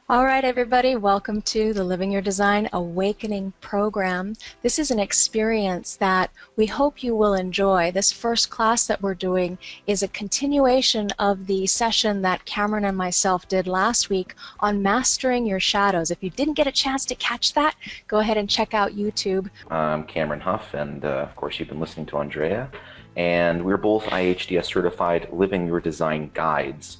All right, everybody, welcome to the Living Your Design Awakening program. This is an experience that we hope you will enjoy. This first class that we're doing is a continuation of the session that Cameron and myself did last week on mastering your shadows. If you didn't get a chance to catch that, go ahead and check out YouTube. I'm Cameron Huff, and of course you've been listening to Andrea, and we're both IHDS certified Living Your Design guides.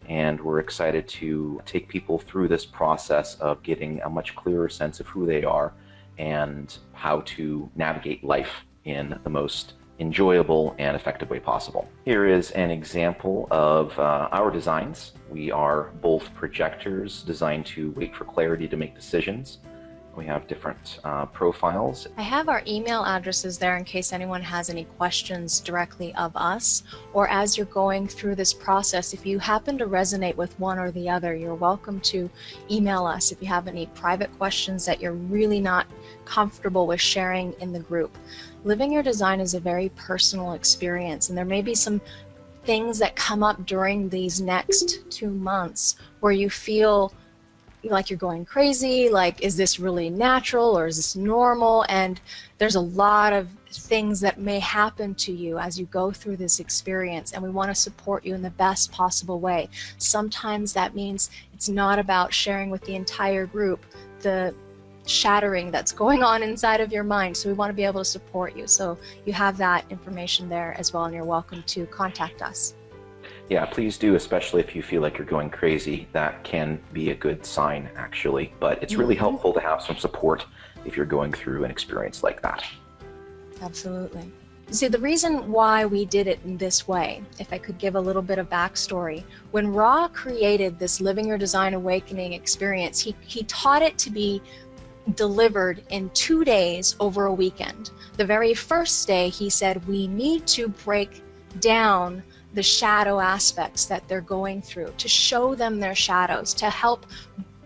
And we're excited to take people through this process of getting a much clearer sense of who they are and how to navigate life in the most enjoyable and effective way possible. Here is an example of our designs. We are both projectors designed to wait for clarity to make decisions. We have different profiles. I have our email addresses there in case anyone has any questions directly of us, or as you're going through this process, if you happen to resonate with one or the other, you're welcome to email us if you have any private questions that you're really not comfortable with sharing in the group. Living Your Design is a very personal experience, and there may be some things that come up during these next 2 months where you feel like you're going crazy, like is this really natural or is this normal? And there's a lot of things that may happen to you as you go through this experience, and we want to support you in the best possible way. Sometimes that means it's not about sharing with the entire group the shattering that's going on inside of your mind, so we want to be able to support you. So you have that information there as well, and you're welcome to contact us. Yeah, please do, especially if you feel like you're going crazy. That can be a good sign, actually. But it's really helpful to have some support if you're going through an experience like that. Absolutely. See, the reason why we did it in this way, if I could give a little bit of backstory, when Ra created this Living Your Design Awakening experience, he taught it to be delivered in 2 days over a weekend. The very first day, he said, we need to break down the shadow aspects that they're going through, to show them their shadows, to help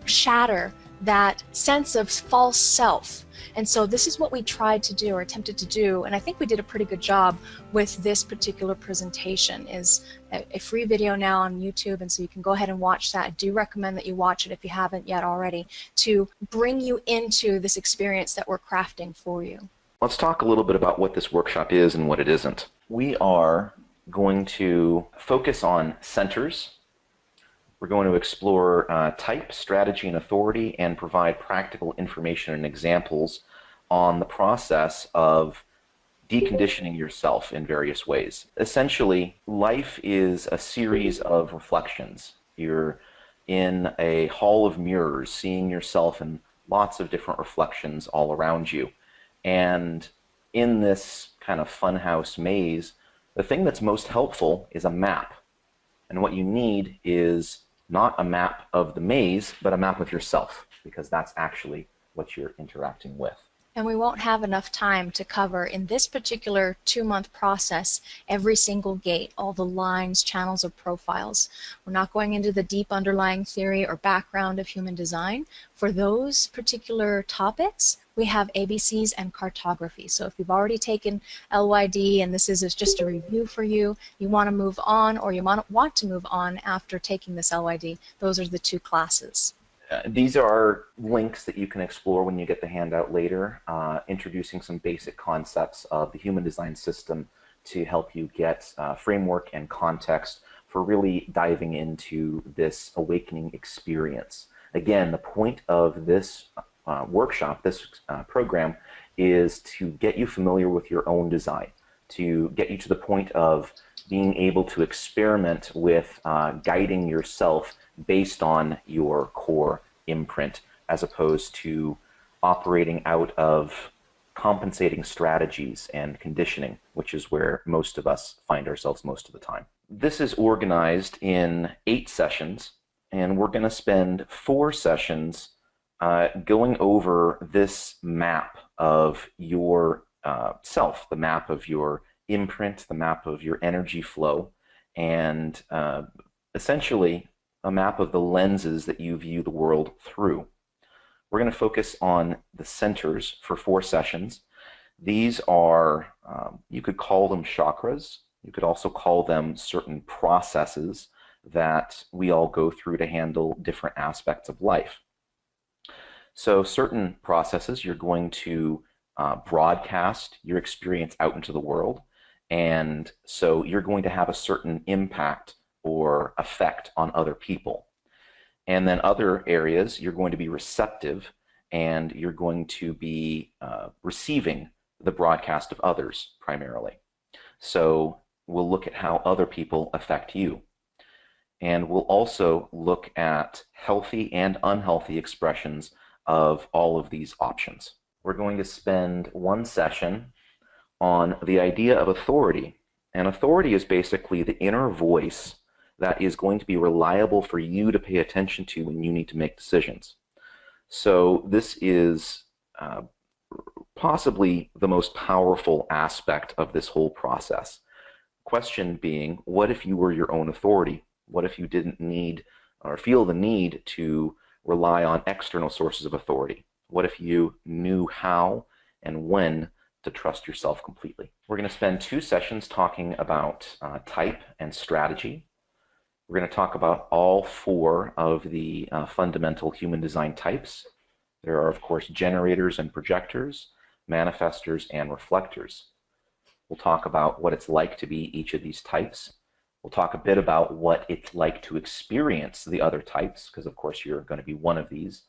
shatter that sense of false self. And so this is what we tried to do, or attempted to do, and I think we did a pretty good job with this particular presentation. Is a free video now on YouTube, and so you can go ahead and watch that. I do recommend that you watch it if you haven't yet already, to bring you into this experience that we're crafting for you. Let's talk a little bit about what this workshop is and what it isn't. We are going to focus on centers. We're going to explore type, strategy, and authority, and provide practical information and examples on the process of deconditioning yourself in various ways. Essentially, life is a series of reflections. You're in a hall of mirrors, seeing yourself in lots of different reflections all around you. And in this kind of funhouse maze, the thing that's most helpful is a map. And what you need is not a map of the maze, but a map of yourself, because that's actually what you're interacting with. And we won't have enough time to cover in this particular 2-month process every single gate, all the lines, channels, or profiles. We're not going into the deep underlying theory or background of human design. For those particular topics, we have ABCs and cartography. So if you've already taken LYD and this is just a review for you, you want to move on, or you want to move on after taking this LYD, those are the 2 classes. These are links that you can explore when you get the handout later, introducing some basic concepts of the human design system to help you get framework and context for really diving into this awakening experience. Again, the point of this workshop, this program, is to get you familiar with your own design, to get you to the point of being able to experiment with guiding yourself based on your core imprint, as opposed to operating out of compensating strategies and conditioning, which is where most of us find ourselves most of the time. This is organized in 8 sessions, and we're going to spend 4 sessions going over this map of your self, the map of your imprint, the map of your energy flow, and essentially a map of the lenses that you view the world through. We're going to focus on the centers for 4 sessions. These are, you could call them chakras. You could also call them certain processes that we all go through to handle different aspects of life. So certain processes, you're going to broadcast your experience out into the world, and so you're going to have a certain impact or effect on other people. And then other areas, you're going to be receptive, and you're going to be receiving the broadcast of others primarily. So we'll look at how other people affect you. And we'll also look at healthy and unhealthy expressions of all of these options. We're going to spend one session on the idea of authority. And authority is basically the inner voice that is going to be reliable for you to pay attention to when you need to make decisions. So this is possibly the most powerful aspect of this whole process. Question being, what if you were your own authority? What if you didn't need or feel the need to rely on external sources of authority? What if you knew how and when to trust yourself completely? We're going to spend 2 sessions talking about type and strategy. We're going to talk about all 4 of the fundamental human design types. There are, of course, generators and projectors, manifestors and reflectors. We'll talk about what it's like to be each of these types. We'll talk a bit about what it's like to experience the other types, because of course you're going to be one of these.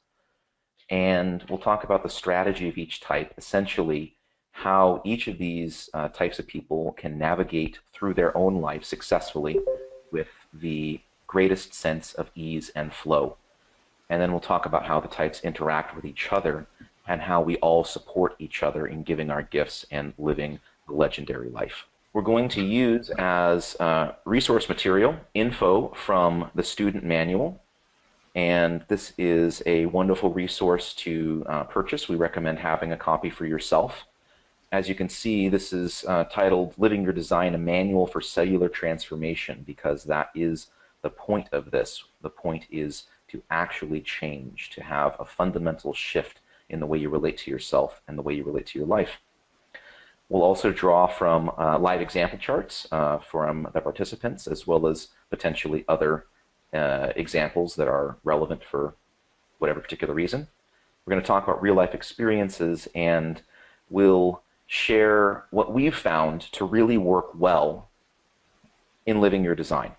And we'll talk about the strategy of each type, essentially how each of these types of people can navigate through their own life successfully with the greatest sense of ease and flow. And then we'll talk about how the types interact with each other and how we all support each other in giving our gifts and living the legendary life. We're going to use as resource material info from the student manual, and this is a wonderful resource to purchase. We recommend having a copy for yourself. As you can see, this is titled Living Your Design, a Manual for Cellular Transformation, because that is the point of this. The point is to actually change, to have a fundamental shift in the way you relate to yourself and the way you relate to your life. We'll also draw from live example charts from the participants, as well as potentially other examples that are relevant for whatever particular reason. We're going to talk about real-life experiences, and we'll share what we've found to really work well in living your design,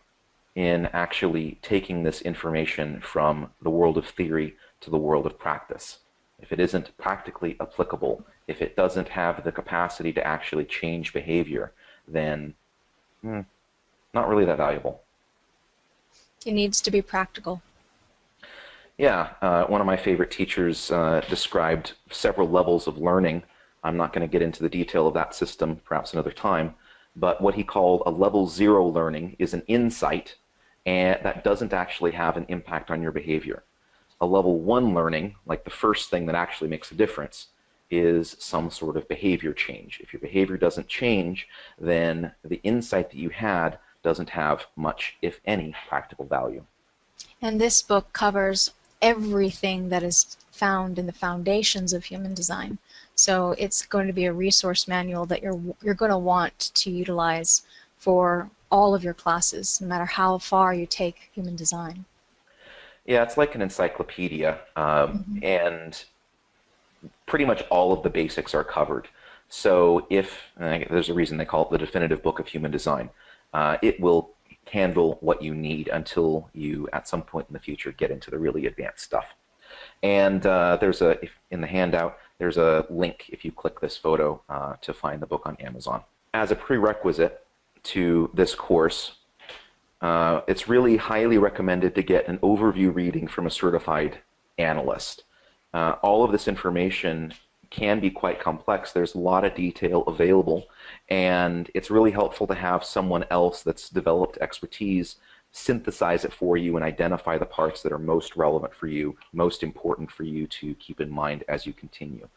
in actually taking this information from the world of theory to the world of practice. If it isn't practically applicable, if it doesn't have the capacity to actually change behavior, then not really that valuable. It needs to be practical. Yeah, one of my favorite teachers described several levels of learning. I'm not going to get into the detail of that system, perhaps another time, but what he called a level 0 learning is an insight and that doesn't actually have an impact on your behavior. A level 1 learning, like the first thing that actually makes a difference, is some sort of behavior change. If your behavior doesn't change, then the insight that you had doesn't have much, if any, practical value. And this book covers everything that is found in the foundations of human design. So it's going to be a resource manual that you're going to want to utilize for all of your classes, no matter how far you take human design. Yeah, it's like an encyclopedia, and pretty much all of the basics are covered. So if, there's a reason they call it the definitive book of human design, it will handle what you need until you, at some point in the future, get into the really advanced stuff. And in the handout, there's a link if you click this photo to find the book on Amazon. As a prerequisite to this course, it's really highly recommended to get an overview reading from a certified analyst. All of this information can be quite complex. There's a lot of detail available, and it's really helpful to have someone else that's developed expertise synthesize it for you and identify the parts that are most relevant for you, most important for you to keep in mind as you continue.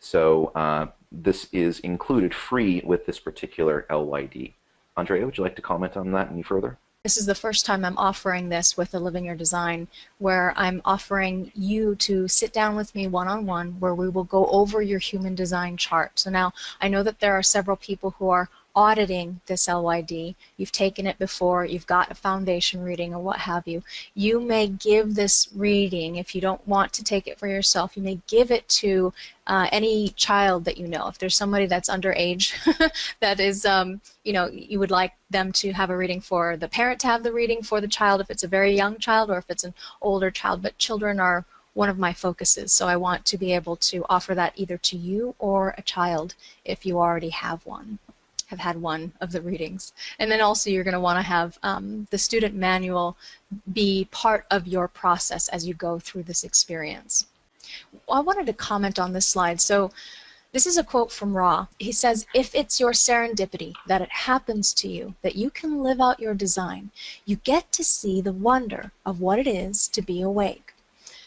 So this is included free with this particular LYD. Andrea, would you like to comment on that any further? This is the first time I'm offering this with the Living Your Design, where I'm offering you to sit down with me one-on-one, where we will go over your human design chart. So now I know that there are several people who are auditing this LYD, you've taken it before, you've got a foundation reading or what have you, you may give this reading, if you don't want to take it for yourself, you may give it to any child that you know. If there's somebody that's underage that is, you know, you would like them to have a reading for the parent to have the reading for the child if it's a very young child or if it's an older child, but children are one of my focuses, so I want to be able to offer that either to you or a child if you already have one, have had one of the readings. And then also you're going to want to have the student manual be part of your process as you go through this experience. I wanted to comment on this slide. So this is a quote from Ra. He says, if it's your serendipity that it happens to you, that you can live out your design, you get to see the wonder of what it is to be awake.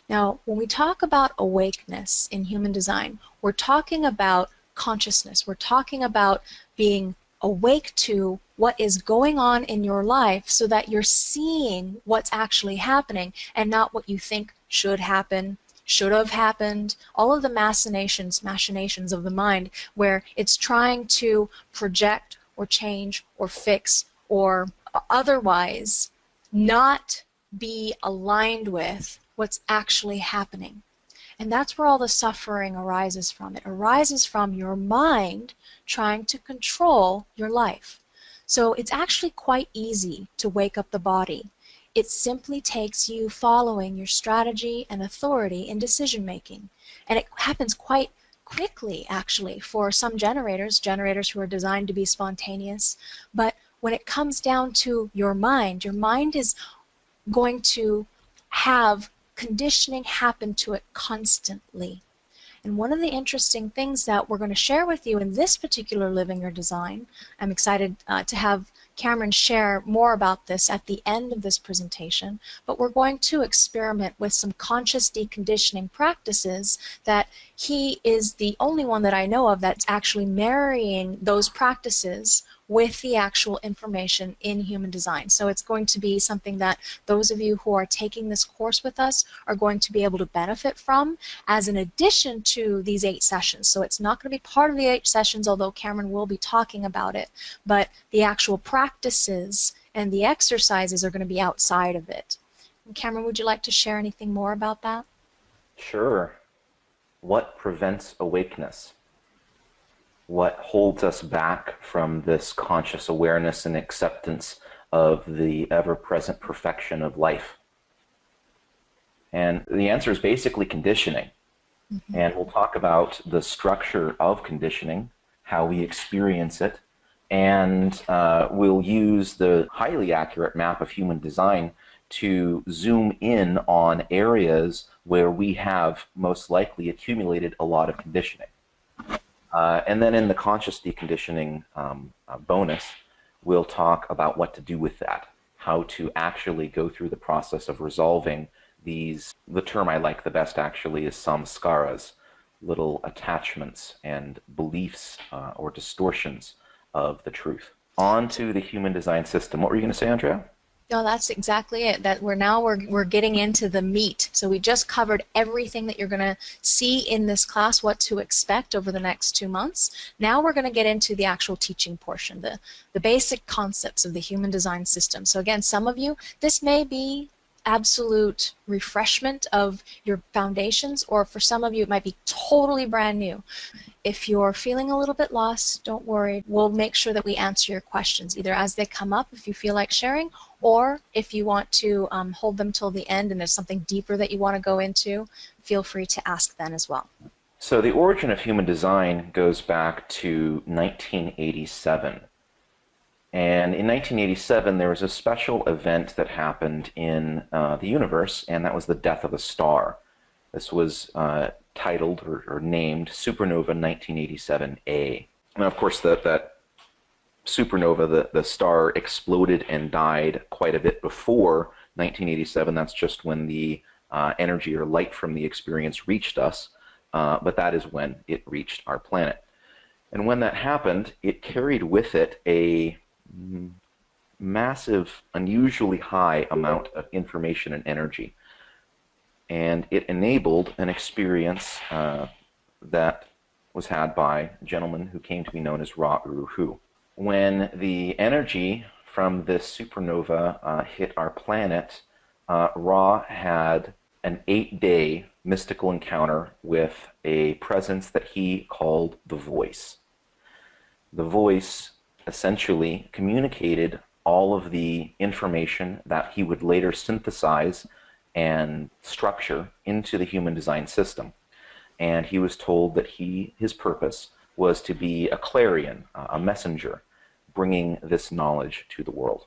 Now, when we talk about awakeness in human design, we're talking about consciousness. We're talking about being awake to what is going on in your life so that you're seeing what's actually happening and not what you think should happen, should have happened, all of the machinations of the mind where it's trying to project or change or fix or otherwise not be aligned with what's actually happening. And that's where all the suffering arises from. It arises from your mind trying to control your life. So it's actually quite easy to wake up the body. It simply takes you following your strategy and authority in decision making. And it happens quite quickly, actually, for some generators who are designed to be spontaneous. But when it comes down to your mind is going to have conditioning happen to it constantly. And one of the interesting things that we're going to share with you in this particular Living Your Design, I'm excited to have Cameron share more about this at the end of this presentation, but we're going to experiment with some conscious deconditioning practices that he is the only one that I know of that's actually marrying those practices with the actual information in human design. So it's going to be something that those of you who are taking this course with us are going to be able to benefit from as an addition to these 8 sessions. So it's not going to be part of the 8 sessions, although Cameron will be talking about it, but the actual practices and the exercises are going to be outside of it. And Cameron, would you like to share anything more about that? Sure. What prevents awakeness? What holds us back from this conscious awareness and acceptance of the ever-present perfection of life? And the answer is basically conditioning. And we'll talk about the structure of conditioning, how we experience it, and we'll use the highly accurate map of human design to zoom in on areas where we have most likely accumulated a lot of conditioning. And then in the conscious deconditioning bonus, we'll talk about what to do with that, how to actually go through the process of resolving these, the term I like the best actually is samskaras, little attachments and beliefs or distortions of the truth. On to the human design system. What were you going to say, Andrea? No, that's exactly it. That we're getting into the meat. So we just covered everything that you're going to see in this class, what to expect over the next 2 months. Now we're going to get into the actual teaching portion, the basic concepts of the human design system. So again, some of you, this may be absolute refreshment of your foundations, or for some of you it might be totally brand new. If you're feeling a little bit lost, don't worry. We'll make sure that we answer your questions, either as they come up if you feel like sharing, or if you want to hold them till the end and there's something deeper that you want to go into, feel free to ask then as well. So the origin of human design goes back to 1987. And in 1987, there was a special event that happened in the universe, and that was the death of a star. This was titled or named Supernova 1987A. And of course, that supernova, the star exploded and died quite a bit before 1987. That's just when the energy or light from the experience reached us, but that is when it reached our planet. And when that happened, it carried with it a massive, unusually high amount of information and energy. And it enabled an experience that was had by a gentleman who came to be known as Uru Hu. when the energy from this supernova hit our planet, Ra had an 8-day mystical encounter with a presence that he called the Voice. The Voice essentially communicated all of the information that he would later synthesize and structure into the human design system. And he was told that his purpose was to be a clarion, a messenger, bringing this knowledge to the world.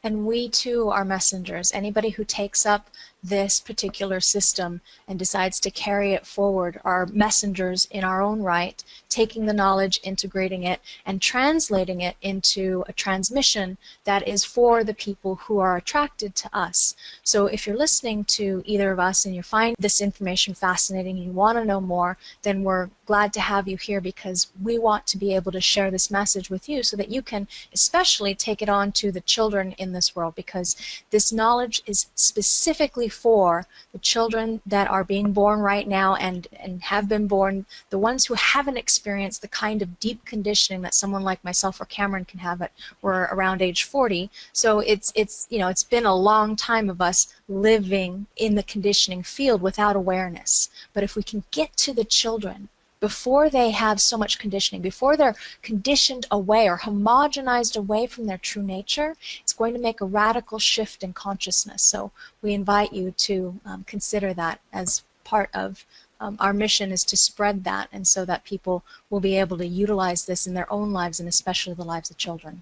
And we too are messengers. Anybody who takes up this particular system and decides to carry it forward are messengers in our own right, taking the knowledge, integrating it, and translating it into a transmission that is for the people who are attracted to us. So if you're listening to either of us and you find this information fascinating and you want to know more, then we're glad to have you here, because we want to be able to share this message with you so that you can especially take it on to the children in this world, because this knowledge is specifically for the children that are being born right now and have been born, the ones who haven't experienced the kind of deep conditioning that someone like myself or Cameron can have at we're around age 40. So it's been a long time of us living in the conditioning field without awareness. But if we can get to the children before they have so much conditioning, before they're conditioned away or homogenized away from their true nature, it's going to make a radical shift in consciousness. So we invite you to consider that as part of our mission, is to spread that, and so that people will be able to utilize this in their own lives, and especially the lives of children.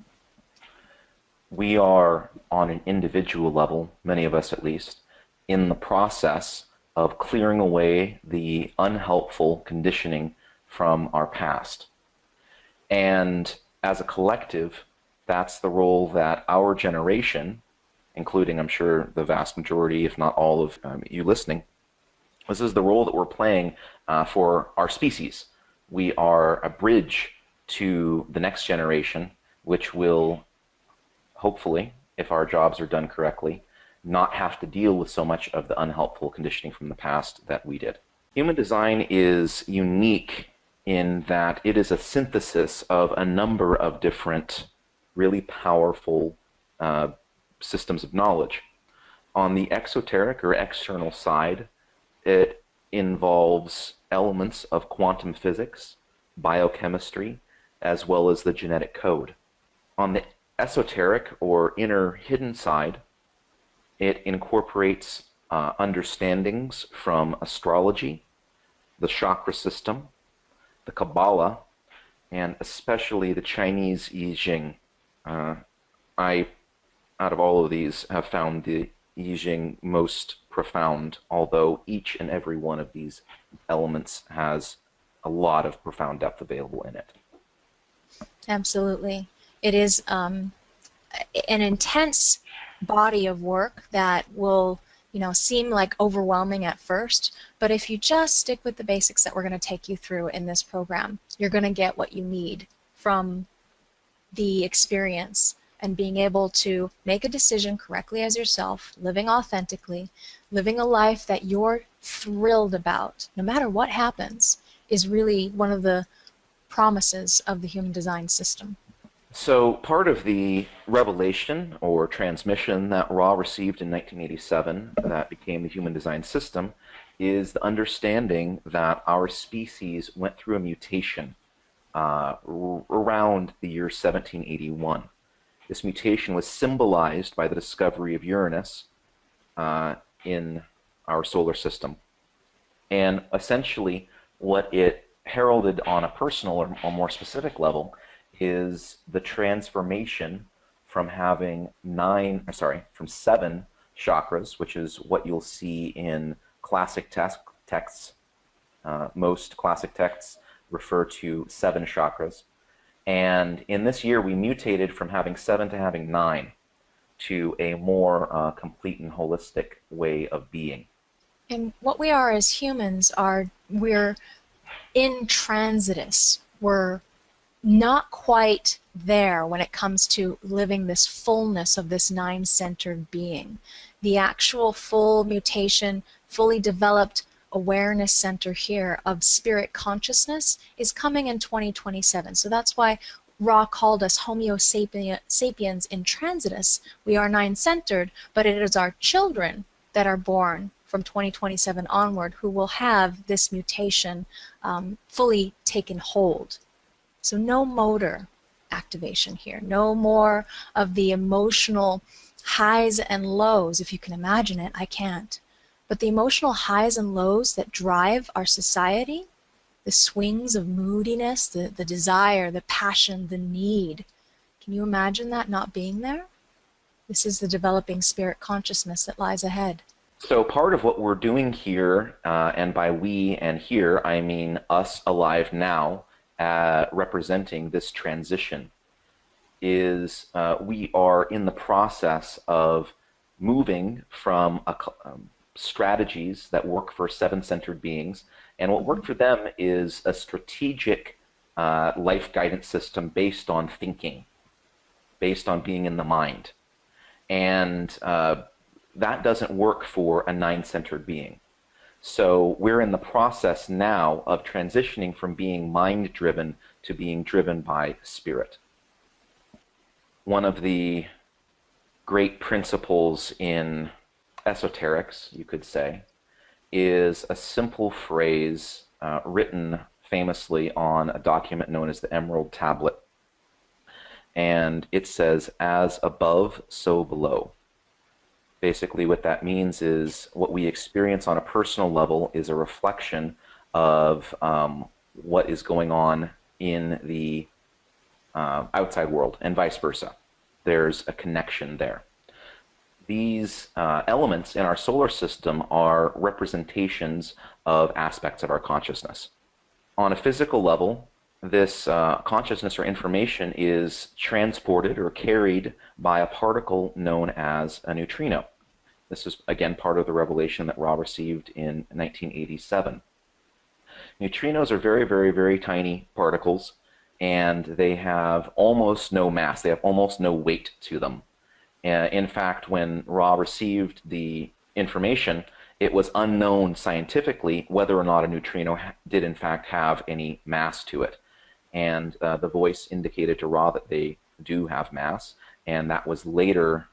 We are, on an individual level, many of us at least, in the process of clearing away the unhelpful conditioning from our past. And as a collective, that's the role that our generation, including, I'm sure, the vast majority, if not all of you listening, this is the role that we're playing for our species. We are a bridge to the next generation, which will, hopefully, if our jobs are done correctly, not have to deal with so much of the unhelpful conditioning from the past that we did. Human design is unique in that it is a synthesis of a number of different really powerful systems of knowledge. On the exoteric or external side, it involves elements of quantum physics, biochemistry, as well as the genetic code. On the esoteric or inner hidden side, it incorporates understandings from astrology, the chakra system, the Kabbalah, and especially the Chinese I-Ching. Out of all of these, have found the I-Ching most profound, although each and every one of these elements has a lot of profound depth available in it. Absolutely. It is an intense body of work that will, seem like overwhelming at first, but if you just stick with the basics that we're going to take you through in this program, you're going to get what you need from the experience and being able to make a decision correctly as yourself, living authentically, living a life that you're thrilled about, no matter what happens, is really one of the promises of the human design system. So part of the revelation or transmission that Ra received in 1987 that became the human design system is the understanding that our species went through a mutation around the year 1781. This mutation was symbolized by the discovery of Uranus in our solar system. And essentially what it heralded on a personal or more specific level is the transformation from having from 7 chakras, which is what you'll see in classic texts. Most classic texts refer to 7 chakras. And in this year, we mutated from having 7 to having 9 to a more complete and holistic way of being. And what we are as humans we're intransitus. We're not quite there when it comes to living this fullness of this 9-centered being. The actual full mutation, fully developed awareness center here of spirit consciousness is coming in 2027. So that's why Ra called us Homo sapiens intransitus. We are nine-centered, but it is our children that are born from 2027 onward who will have this mutation fully taken hold. So no motor activation here, no more of the emotional highs and lows. If you can imagine it, I can't. But the emotional highs and lows that drive our society, the swings of moodiness, the desire, the passion, the need. Can you imagine that not being there? This is the developing spirit consciousness that lies ahead. So part of what we're doing here, and by we and here, I mean us alive now, representing this transition, is we are in the process of moving from strategies that work for seven-centered beings, and what worked for them is a strategic life guidance system based on thinking, based on being in the mind. And that doesn't work for a nine-centered being. So we're in the process now of transitioning from being mind-driven to being driven by spirit. One of the great principles in esoterics, you could say, is a simple phrase written famously on a document known as the Emerald Tablet. And it says, "As above, so below." Basically what that means is what we experience on a personal level is a reflection of what is going on in the outside world, and vice versa. There's a connection there. These elements in our solar system are representations of aspects of our consciousness. On a physical level, this consciousness or information is transported or carried by a particle known as a neutrino. This is, again, part of the revelation that Ra received in 1987. Neutrinos are very, very, very tiny particles, and they have almost no mass. They have almost no weight to them. In fact, when Ra received the information, it was unknown scientifically whether or not a neutrino did in fact have any mass to it. And the voice indicated to Ra that they do have mass, and that was later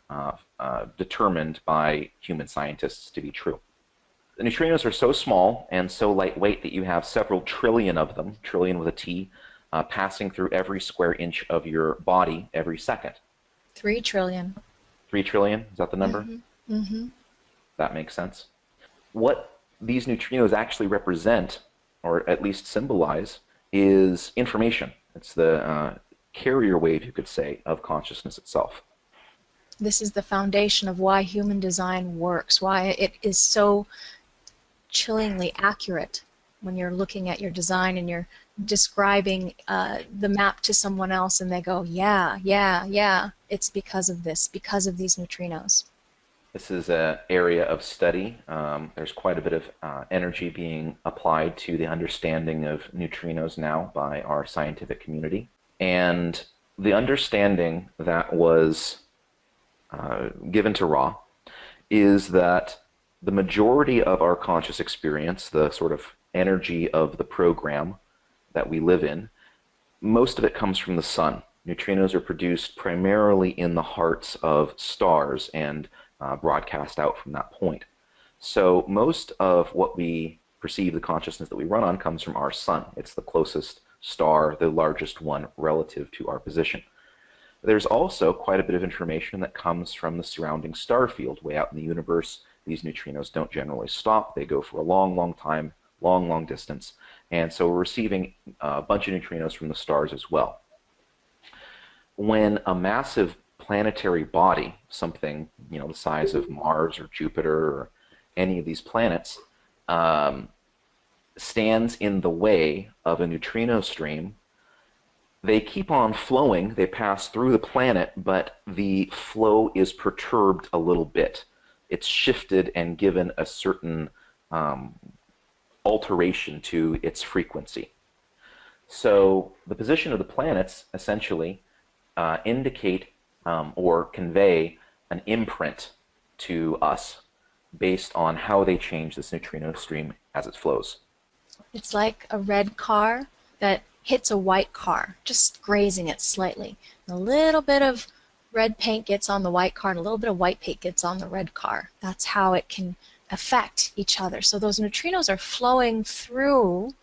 determined by human scientists to be true. The neutrinos are so small and so lightweight that you have several trillion of them, trillion with a T, passing through every square inch of your body every second. 3 trillion. 3 trillion, is that the number? Mm-hmm. Mm-hmm. That makes sense. What these neutrinos actually represent, or at least symbolize, is information. It's the carrier wave, you could say, of consciousness itself. This is the foundation of why human design works, why it is so chillingly accurate when you're looking at your design and you're describing the map to someone else and they go, yeah, yeah, yeah, it's because of this, because of these neutrinos. This is an area of study. There's quite a bit of energy being applied to the understanding of neutrinos now by our scientific community. And the understanding that was given to Ra is that the majority of our conscious experience, the sort of energy of the program that we live in, most of it comes from the sun. Neutrinos are produced primarily in the hearts of stars and broadcast out from that point. So most of what we perceive, the consciousness that we run on, comes from our sun. It's the closest star, the largest one relative to our position. There's also quite a bit of information that comes from the surrounding star field. Way out in the universe, these neutrinos don't generally stop. They go for a long, long time, long, long distance. And so we're receiving a bunch of neutrinos from the stars as well. When a massive planetary body, something the size of Mars or Jupiter or any of these planets, stands in the way of a neutrino stream, they keep on flowing, they pass through the planet, but the flow is perturbed a little bit. It's shifted and given a certain alteration to its frequency. So the position of the planets essentially indicate or convey an imprint to us based on how they change this neutrino stream as it flows. It's like a red car that hits a white car, just grazing it slightly. And a little bit of red paint gets on the white car, and a little bit of white paint gets on the red car. That's how it can affect each other. So those neutrinos are flowing through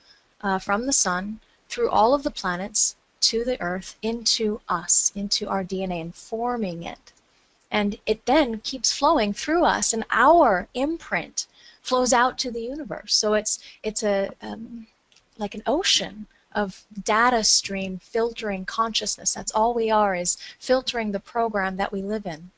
from the sun, through all of the planets, to the Earth, into us, into our DNA, and forming it. And it then keeps flowing through us, and our imprint flows out to the universe. So it's a like an ocean of data stream filtering consciousness. That's all we are, is filtering the program that we live in.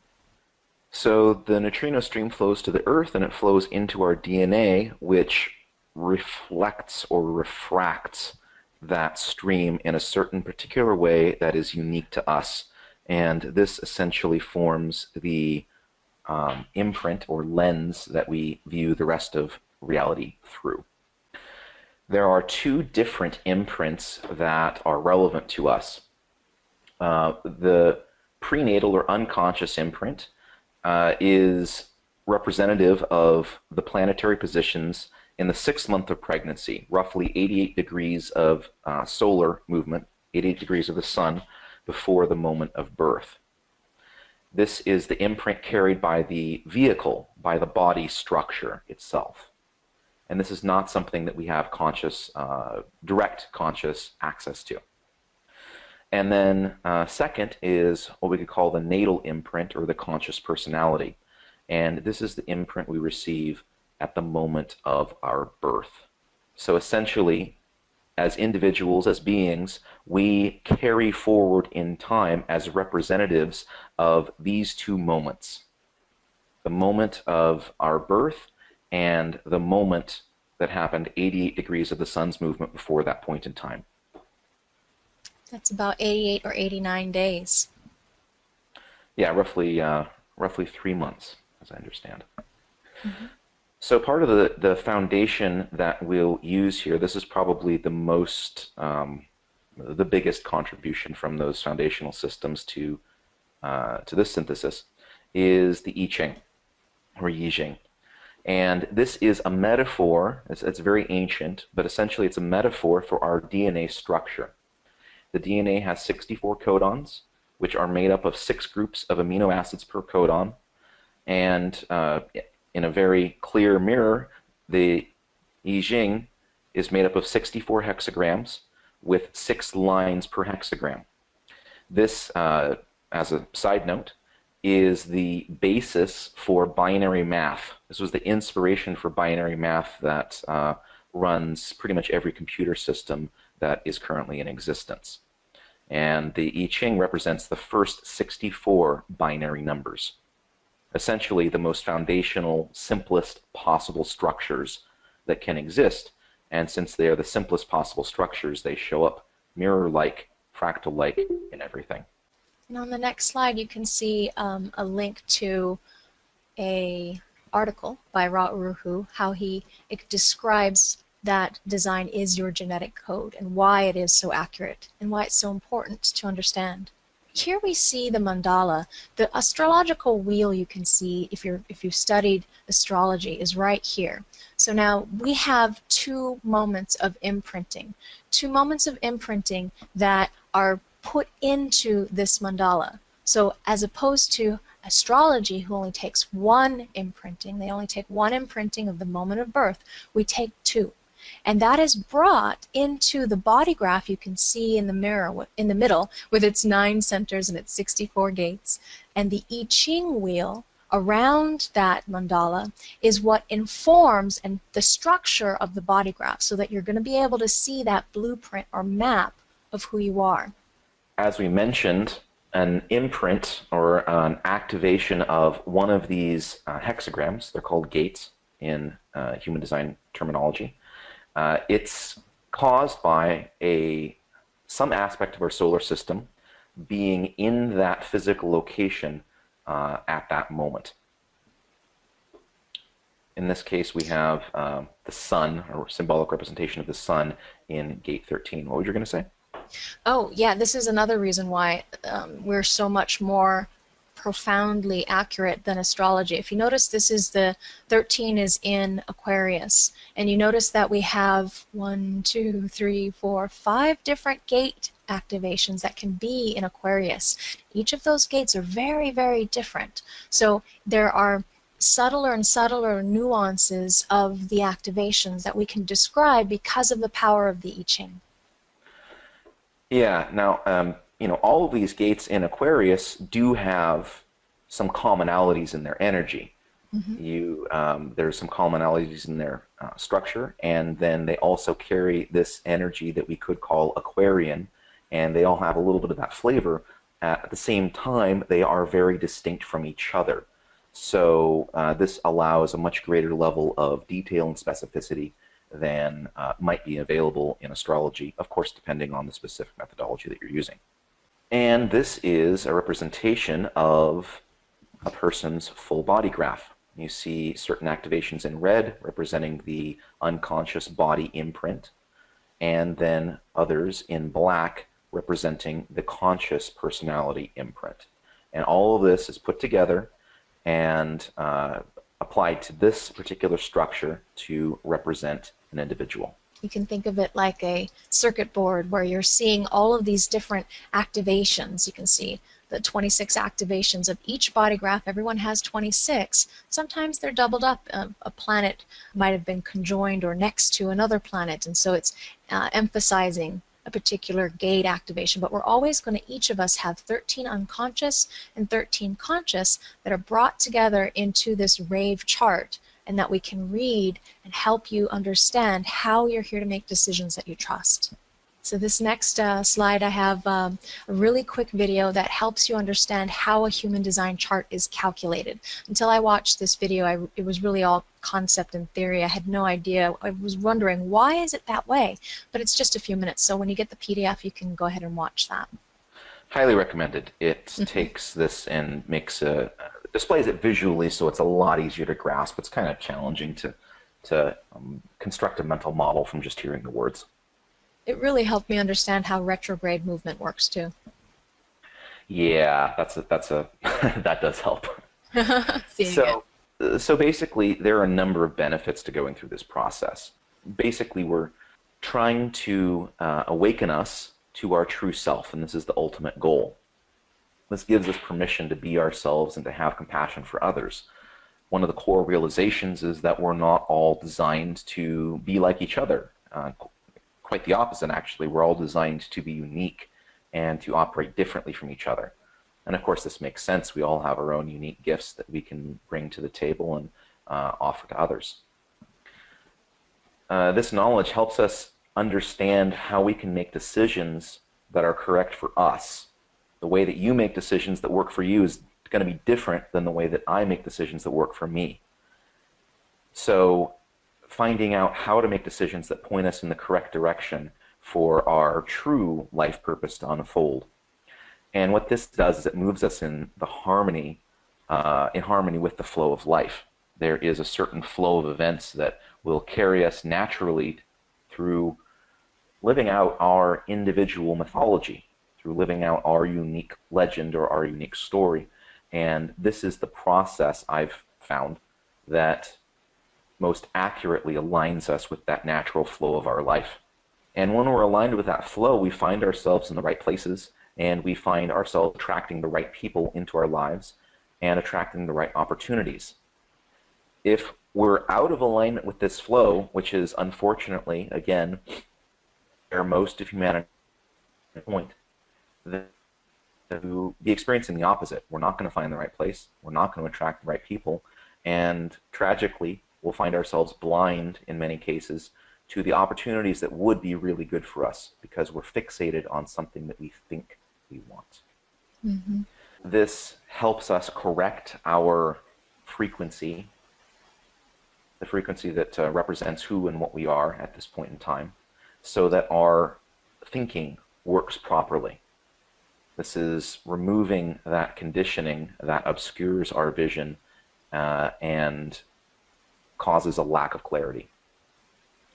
So the neutrino stream flows to the Earth, and it flows into our DNA, which reflects or refracts that stream in a certain particular way that is unique to us. And this essentially forms the imprint or lens that we view the rest of reality through. There are two different imprints that are relevant to us. The prenatal or unconscious imprint is representative of the planetary positions in the 6th month of pregnancy, roughly 88 degrees of solar movement, 88 degrees of the sun, before the moment of birth. This is the imprint carried by the vehicle, by the body structure itself. And this is not something that we have conscious, direct conscious access to. And then second is what we could call the natal imprint, or the conscious personality. And this is the imprint we receive at the moment of our birth. So essentially, as individuals, as beings, we carry forward in time as representatives of these two moments. The moment of our birth and the moment that happened 88 degrees of the sun's movement before that point in time. That's about 88 or 89 days. Yeah, roughly 3 months, as I understand. Mm-hmm. So part of the foundation that we'll use here, this is probably the most, the biggest contribution from those foundational systems to this synthesis, is the I-Ching, or I-Ching. And this is a metaphor, it's very ancient, but essentially it's a metaphor for our DNA structure. The DNA has 64 codons, which are made up of 6 groups of amino acids per codon, and in a very clear mirror, the I-Ching is made up of 64 hexagrams with 6 lines per hexagram. This, as a side note, is the basis for binary math. This was the inspiration for binary math that runs pretty much every computer system that is currently in existence. And the I-Ching represents the first 64 binary numbers. Essentially the most foundational, simplest possible structures that can exist. And since they are the simplest possible structures, they show up mirror-like, fractal-like in everything. And on the next slide, you can see a link to an article by Uru Hu, how it describes that design is your genetic code and why it is so accurate and why it's so important to understand. Here we see the mandala. The astrological wheel you can see if you've studied astrology is right here. So now we have 2 moments of imprinting. 2 moments of imprinting that are put into this mandala. So as opposed to astrology, who only takes 1 imprinting, they only take 1 imprinting of the moment of birth, we take 2. And that is brought into the body graph you can see in the mirror, in the middle, with its 9 centers and its 64 gates. And the I-Ching wheel around that mandala is what informs and the structure of the body graph, so that you're going to be able to see that blueprint or map of who you are. As we mentioned, an imprint or an activation of one of these hexagrams, they're called gates in human design terminology, it's caused by some aspect of our solar system being in that physical location at that moment. In this case, we have the sun, or symbolic representation of the sun, in gate 13. What were you going to say? Oh, yeah, this is another reason why we're so much more profoundly accurate than astrology. If you notice, this is the 13 is in Aquarius, and you notice that we have 1, 2, 3, 4, 5 different gate activations that can be in Aquarius. Each of those gates are very, very different. So there are subtler and subtler nuances of the activations that we can describe because of the power of the I-Ching. Yeah, now, you know, all of these gates in Aquarius do have some commonalities in their energy. There's some commonalities in their structure, and then they also carry this energy that we could call Aquarian, and they all have a little bit of that flavor. At the same time, they are very distinct from each other. So this allows a much greater level of detail and specificity than might be available in astrology, of course, depending on the specific methodology that you're using. And this is a representation of a person's full body graph. You see certain activations in red representing the unconscious body imprint, and then others in black representing the conscious personality imprint. And all of this is put together and applied to this particular structure to represent an individual. You can think of it like a circuit board where you're seeing all of these different activations. You can see the 26 activations of each body graph. Everyone has 26. Sometimes they're doubled up. A planet might have been conjoined or next to another planet, and so it's emphasizing a particular gate activation. But we're always going to, each of us, have 13 unconscious and 13 conscious that are brought together into this rave chart, and that we can read and help you understand how you're here to make decisions that you trust. So this next slide, I have a really quick video that helps you understand how a human design chart is calculated. Until I watched this video, it was really all concept and theory. I had no idea. I was wondering, why is it that way? But it's just a few minutes, so when you get the PDF, you can go ahead and watch that. Highly recommended. It takes this and makes displays it visually, so it's a lot easier to grasp. It's kind of challenging to construct a mental model from just hearing the words. It really helped me understand how retrograde movement works too. Yeah, that does help. Seeing it. So basically, there are a number of benefits to going through this process. Basically, we're trying to awaken us to our true self, and this is the ultimate goal. This gives us permission to be ourselves and to have compassion for others. One of the core realizations is that we're not all designed to be like each other. Quite the opposite, actually. We're all designed to be unique and to operate differently from each other. And of course, this makes sense. We all have our own unique gifts that we can bring to the table and offer to others. This knowledge helps us understand how we can make decisions that are correct for us. The way that you make decisions that work for you is going to be different than the way that I make decisions that work for me. So finding out how to make decisions that point us in the correct direction for our true life purpose to unfold. And what this does is it moves us in harmony with the flow of life. There is a certain flow of events that will carry us naturally through living out our individual mythology, through living out our unique legend or our unique story. And this is the process I've found that most accurately aligns us with that natural flow of our life. And when we're aligned with that flow, we find ourselves in the right places, and we find ourselves attracting the right people into our lives and attracting the right opportunities. If we're out of alignment with this flow, which is unfortunately, again, where most of humanity is at the point, then to be experiencing the opposite. We're not going to find the right place. We're not going to attract the right people. And tragically, we'll find ourselves blind in many cases to the opportunities that would be really good for us because we're fixated on something that we think we want. Mm-hmm. This helps us correct our frequency, the frequency that represents who and what we are at this point in time, so that our thinking works properly. This is removing that conditioning that obscures our vision and causes a lack of clarity.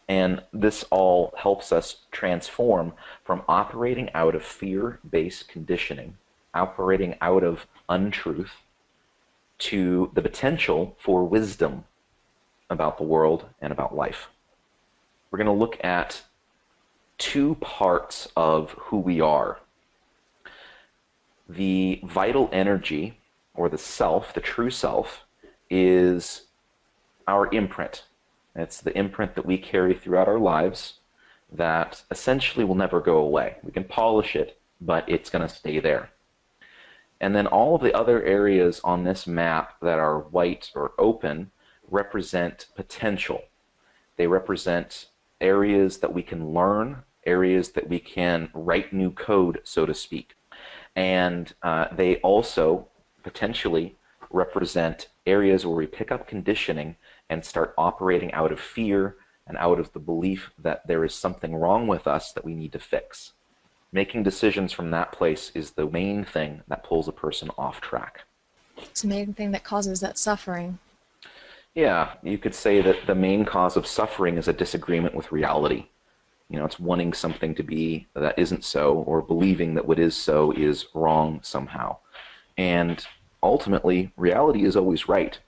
And this all helps us transform from operating out of fear-based conditioning operating out of untruth, to the potential for wisdom about the world and about life. We're going to look at two parts of who we are. The vital energy, or the self, the true self, is our imprint. It's the imprint that we carry throughout our lives that essentially will never go away. We can polish it, but it's going to stay there. And then all of the other areas on this map that are white or open represent potential. They represent areas that we can learn, areas that we can write new code, so to speak. And they also potentially represent areas where we pick up conditioning and start operating out of fear and out of the belief that there is something wrong with us that we need to fix. Making decisions from that place is the main thing that pulls a person off track. It's the main thing that causes that suffering. Yeah, you could say that the main cause of suffering is a disagreement with reality. You know, it's wanting something to be that isn't so, or believing that what is so is wrong somehow. And ultimately, reality is always right.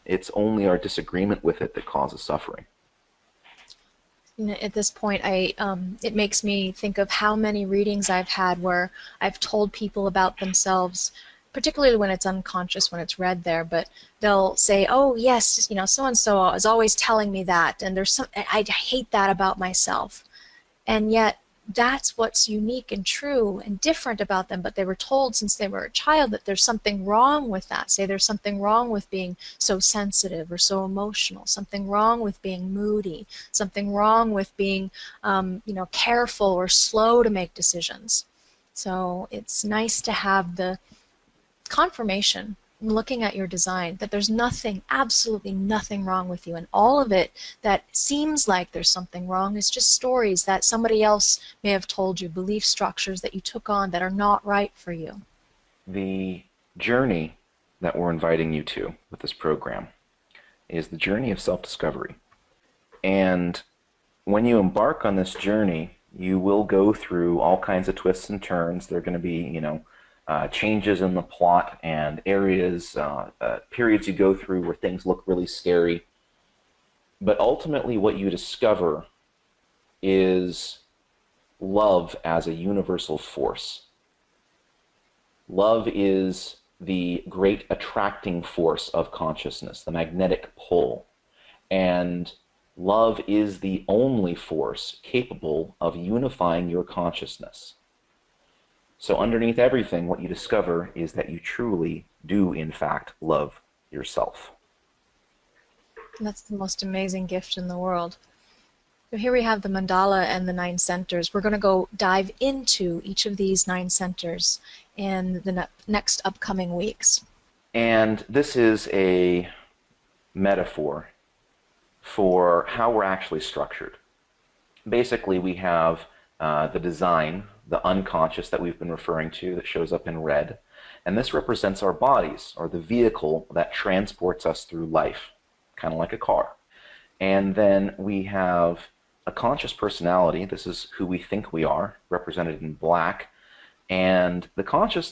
It's only our disagreement with it that causes suffering. You know, at this point, it makes me think of how many readings I've had where I've told people about themselves, particularly when it's unconscious, when it's read there, but they'll say, oh, yes, you know, so-and-so is always telling me that, and I hate that about myself. And yet, that's what's unique and true and different about them, but they were told since they were a child that there's something wrong with that. Say there's something wrong with being so sensitive or so emotional, something wrong with being moody, something wrong with being careful or slow to make decisions. So it's nice to have the confirmation looking at your design that there's nothing, absolutely nothing wrong with you, and all of it that seems like there's something wrong is just stories that somebody else may have told you, belief structures that you took on that are not right for you. The journey that we're inviting you to with this program is the journey of self-discovery. And when you embark on this journey, you will go through all kinds of twists and turns. There are going to be, changes in the plot and areas, periods you go through where things look really scary. But ultimately what you discover is love as a universal force. Love is the great attracting force of consciousness, the magnetic pull. And love is the only force capable of unifying your consciousness. So underneath everything, what you discover is that you truly do, in fact, love yourself. And that's the most amazing gift in the world. So here we have the mandala and the 9 centers. We're going to go dive into each of these 9 centers in the next upcoming weeks. And this is a metaphor for how we're actually structured. Basically, we have the design, the unconscious that we've been referring to that shows up in red, and this represents our bodies, or the vehicle that transports us through life, kind of like a car. And then we have a conscious personality. This is who we think we are, represented in black. And the conscious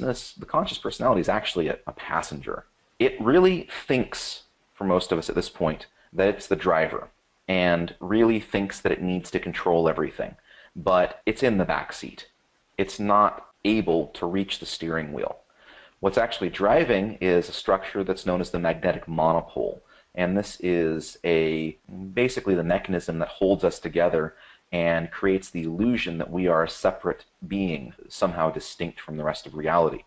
personality is actually a passenger. It really thinks, for most of us at this point, that it's the driver, and really thinks that it needs to control everything. But it's in the back seat. It's not able to reach the steering wheel. What's actually driving is a structure that's known as the magnetic monopole. And this is basically the mechanism that holds us together and creates the illusion that we are a separate being, somehow distinct from the rest of reality.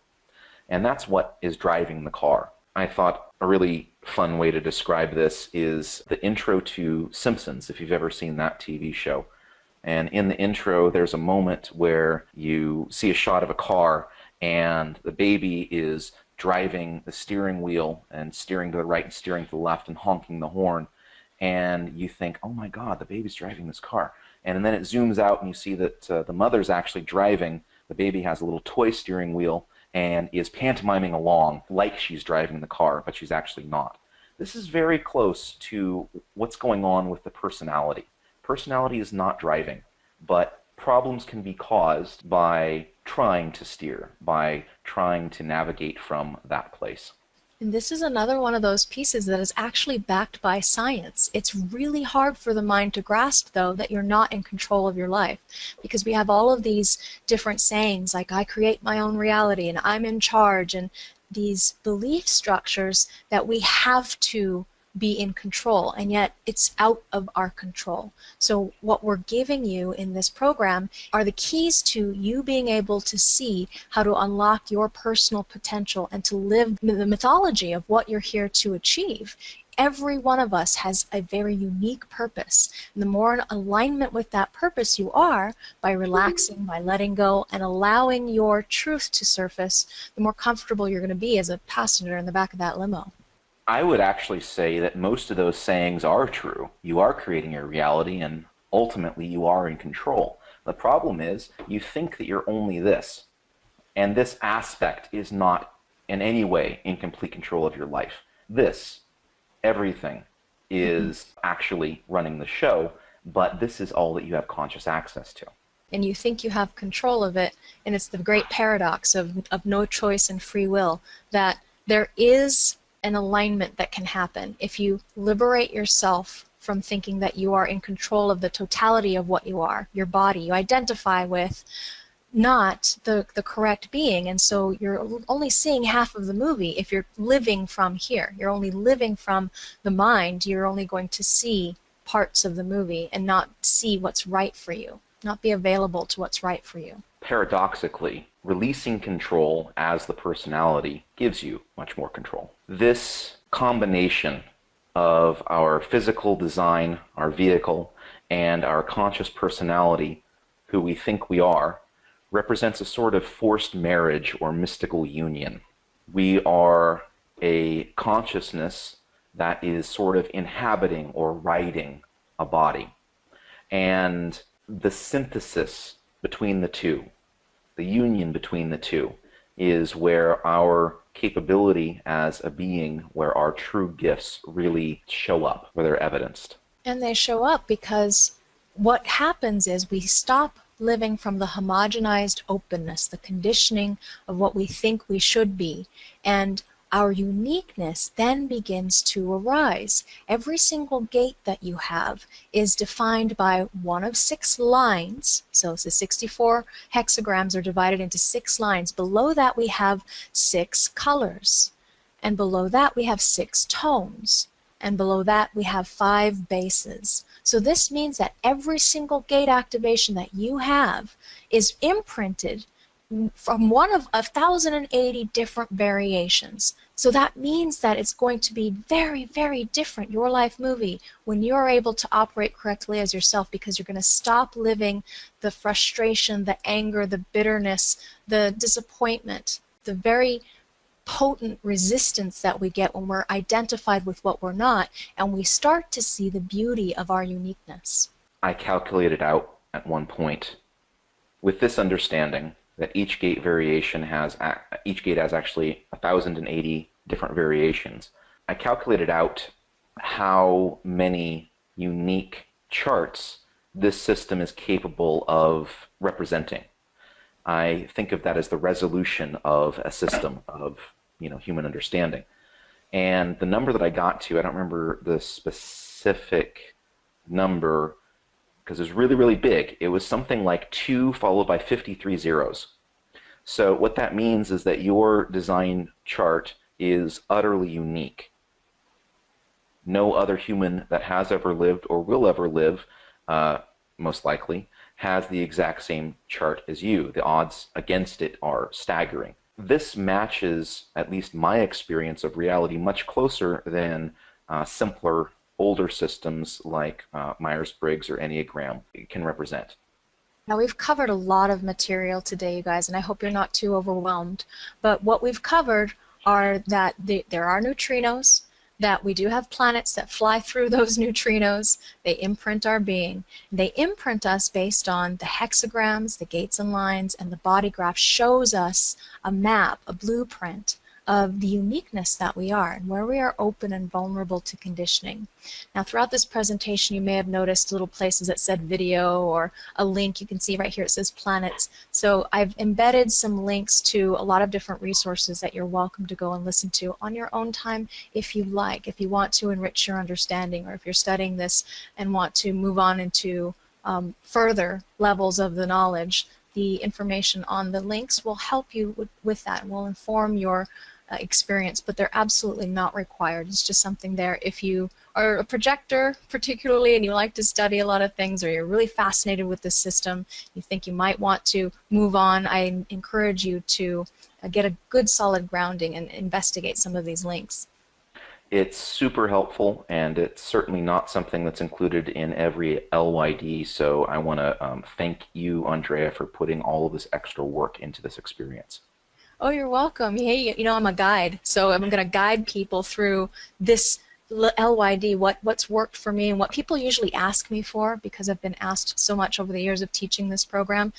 And that's what is driving the car. I thought a really fun way to describe this is the intro to Simpsons, if you've ever seen that TV show. And in the intro, there's a moment where you see a shot of a car, and the baby is driving the steering wheel and steering to the right and steering to the left and honking the horn. And you think, oh my God, the baby's driving this car. And then it zooms out and you see that the mother's actually driving. The baby has a little toy steering wheel and is pantomiming along like she's driving the car, but she's actually not. This is very close to what's going on with the personality. Personality is not driving, but Problems can be caused by trying to steer, by trying to navigate from that place. And this is another one of those pieces that is actually backed by science. It's really hard for the mind to grasp, though, that you're not in control of your life, because we have all of these different sayings like, I create my own reality and I'm in charge, and these belief structures that we have to be in control, and yet it's out of our control. So what we're giving you in this program are the keys to you being able to see how to unlock your personal potential and to live the mythology of what you're here to achieve. Every one of us has a very unique purpose. And the more in alignment with that purpose you are, by relaxing, by letting go, and allowing your truth to surface, the more comfortable you're going to be as a passenger in the back of that limo. I would actually say that most of those sayings are true. You are creating your reality, and ultimately you are in control. The problem is you think that you're only this, and this aspect is not in any way in complete control of your life. This, everything, is actually running the show, but this is all that you have conscious access to. And you think you have control of it, and it's the great paradox of no choice and free will, that there is an alignment that can happen if you liberate yourself from thinking that you are in control of the totality of what you are, your body. You identify with not the correct being, and so you're only seeing half of the movie if you're living from here. You're only living from the mind. You're only going to see parts of the movie and not see what's right for you, not be available to what's right for you. Paradoxically, releasing control as the personality gives you much more control. This combination of our physical design, our vehicle, and our conscious personality, who we think we are, represents a sort of forced marriage or mystical union. We are a consciousness that is sort of inhabiting or riding a body. And the synthesis between the two, the union between the two, is where our capability as a being, where our true gifts really show up, where they're evidenced. And they show up because what happens is we stop living from the homogenized openness, the conditioning of what we think we should be, and our uniqueness then begins to arise. Every single gate that you have is defined by one of 6 lines. So the 64 hexagrams are divided into 6 lines. Below that we have 6 colors. And below that we have 6 tones. And below that we have 5 bases. So this means that every single gate activation that you have is imprinted from one of 1,080 different variations. So that means that it's going to be very, very different, your life movie, when you're able to operate correctly as yourself, because you're going to stop living the frustration, the anger, the bitterness, the disappointment, the very potent resistance that we get when we're identified with what we're not, and we start to see the beauty of our uniqueness. I calculated out at one point, with this understanding, that each gate has actually 1,080 different variations. I calculated out how many unique charts this system is capable of representing. I think of that as the resolution of a system of, human understanding. And the number that I got to, I don't remember the specific number, because it was really, really big. It was something like 2 followed by 53 zeros. So what that means is that your design chart is utterly unique. No other human that has ever lived or will ever live, most likely, has the exact same chart as you. The odds against it are staggering. This matches, at least my experience of reality, much closer than simpler, older systems like Myers-Briggs or Enneagram can represent. Now, we've covered a lot of material today, you guys, and I hope you're not too overwhelmed. But what we've covered are that there are neutrinos, that we do have planets that fly through those neutrinos. They imprint our being. They imprint us based on the hexagrams, the gates and lines, and the body graph shows us a map, a blueprint of the uniqueness that we are and where we are open and vulnerable to conditioning. Now, throughout this presentation, you may have noticed little places that said video or a link. You can see right here it says planets. So I've embedded some links to a lot of different resources that you're welcome to go and listen to on your own time if you like, if you want to enrich your understanding, or if you're studying this and want to move on into further levels of the knowledge. The information on the links will help you with that and will inform your experience, but they're absolutely not required. It's just something there if you are a projector particularly and you like to study a lot of things, or you're really fascinated with this system, you think you might want to move on. I encourage you to get a good solid grounding and investigate some of these links. It's super helpful, and it's certainly not something that's included in every LYD, so I want to thank you, Andrea, for putting all of this extra work into this experience. Oh, you're welcome. Hey, you know, I'm a guide, so I'm going to guide people through this LYD, what's worked for me and what people usually ask me for, because I've been asked so much over the years of teaching this program,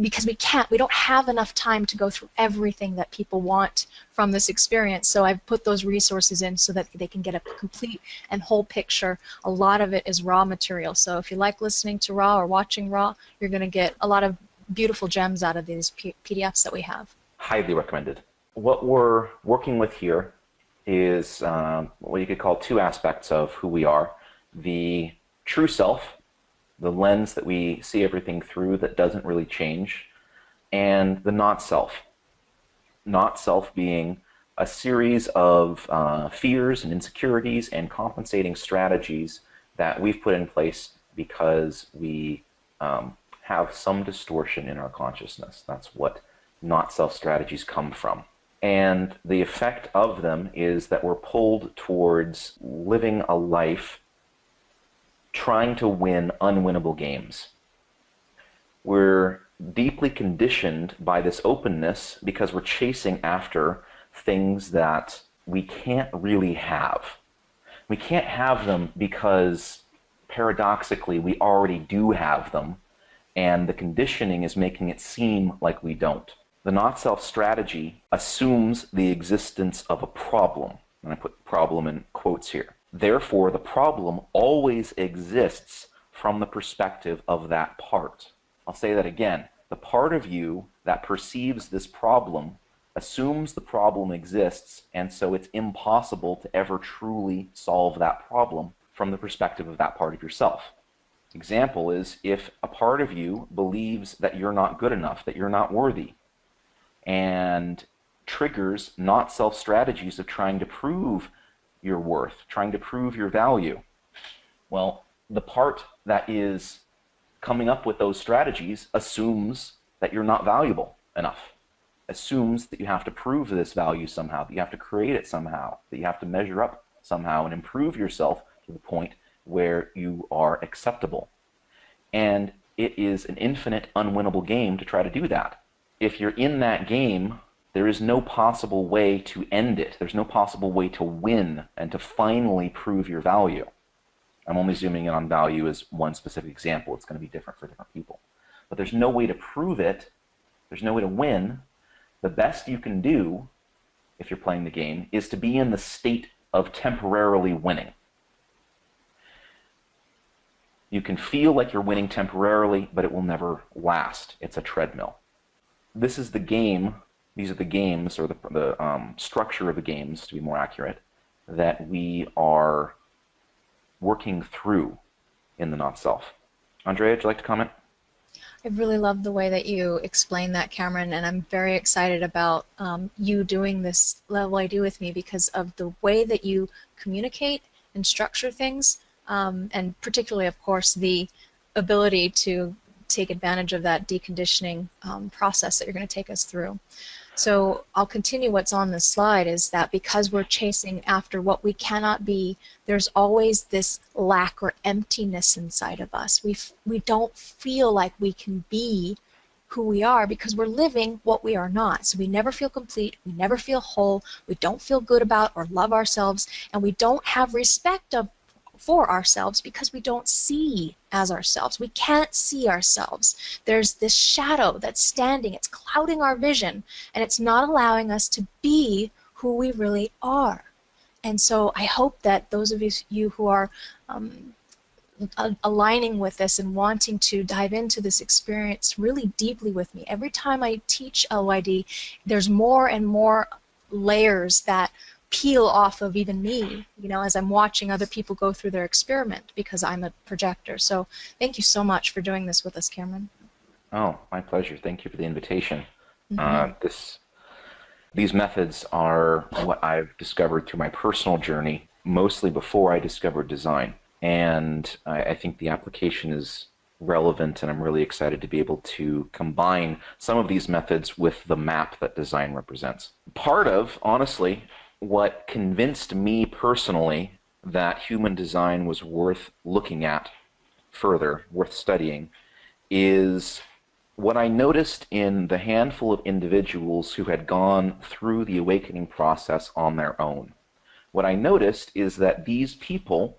because we don't have enough time to go through everything that people want from this experience. So I've put those resources in so that they can get a complete and whole picture. A lot of it is raw material. So if you like listening to raw or watching raw, you're going to get a lot of beautiful gems out of these PDFs that we have. Highly recommended. What we're working with here is what you could call two aspects of who we are. The true self, the lens that we see everything through that doesn't really change, and the not self. Not self being a series of fears and insecurities and compensating strategies that we've put in place because we have some distortion in our consciousness. That's what not self strategies come from. And the effect of them is that we're pulled towards living a life trying to win unwinnable games. We're deeply conditioned by this openness because we're chasing after things that we can't really have. We can't have them because, paradoxically, we already do have them, and the conditioning is making it seem like we don't. The not-self strategy assumes the existence of a problem, and I put problem in quotes here. Therefore, the problem always exists from the perspective of that part. I'll say that again. The part of you that perceives this problem assumes the problem exists, and so it's impossible to ever truly solve that problem from the perspective of that part of yourself. Example is if a part of you believes that you're not good enough, that you're not worthy, and triggers not self strategies of trying to prove your worth, trying to prove your value. Well, the part that is coming up with those strategies assumes that you're not valuable enough, assumes that you have to prove this value somehow, that you have to create it somehow, that you have to measure up somehow and improve yourself to the point where you are acceptable. And it is an infinite, unwinnable game to try to do that. If you're in that game, there is no possible way to end it. There's no possible way to win and to finally prove your value. I'm only zooming in on value as one specific example. It's going to be different for different people. But there's no way to prove it. There's no way to win. The best you can do, if you're playing the game, is to be in the state of temporarily winning. You can feel like you're winning temporarily, but it will never last. It's a treadmill. This is the game, these are the games, or the structure of the games, to be more accurate, that we are working through in the not-self. Andrea, would you like to comment? I really love the way that you explain that, Cameron, and I'm very excited about you doing this LYD with me because of the way that you communicate and structure things, and particularly, of course, the ability to take advantage of that deconditioning process that you're going to take us through. So I'll continue what's on this slide is that because we're chasing after what we cannot be, there's always this lack or emptiness inside of us. We don't feel like we can be who we are because we're living what we are not. So we never feel complete, we never feel whole, we don't feel good about or love ourselves, and we don't have respect for ourselves because we don't see as ourselves. We can't see ourselves. There's this shadow that's standing, it's clouding our vision, and it's not allowing us to be who we really are. And so I hope that those of you who are aligning with this and wanting to dive into this experience really deeply with me. Every time I teach LYD, there's more and more layers that peel off of even me, you know, as I'm watching other people go through their experiment, because I'm a projector. So thank you so much for doing this with us, Cameron. Oh, my pleasure. Thank you for the invitation. Mm-hmm. These methods are what I've discovered through my personal journey, mostly before I discovered design. And I think the application is relevant, and I'm really excited to be able to combine some of these methods with the map that design represents. Part of, honestly, what convinced me personally that human design was worth looking at further, worth studying, is what I noticed in the handful of individuals who had gone through the awakening process on their own. What I noticed is that these people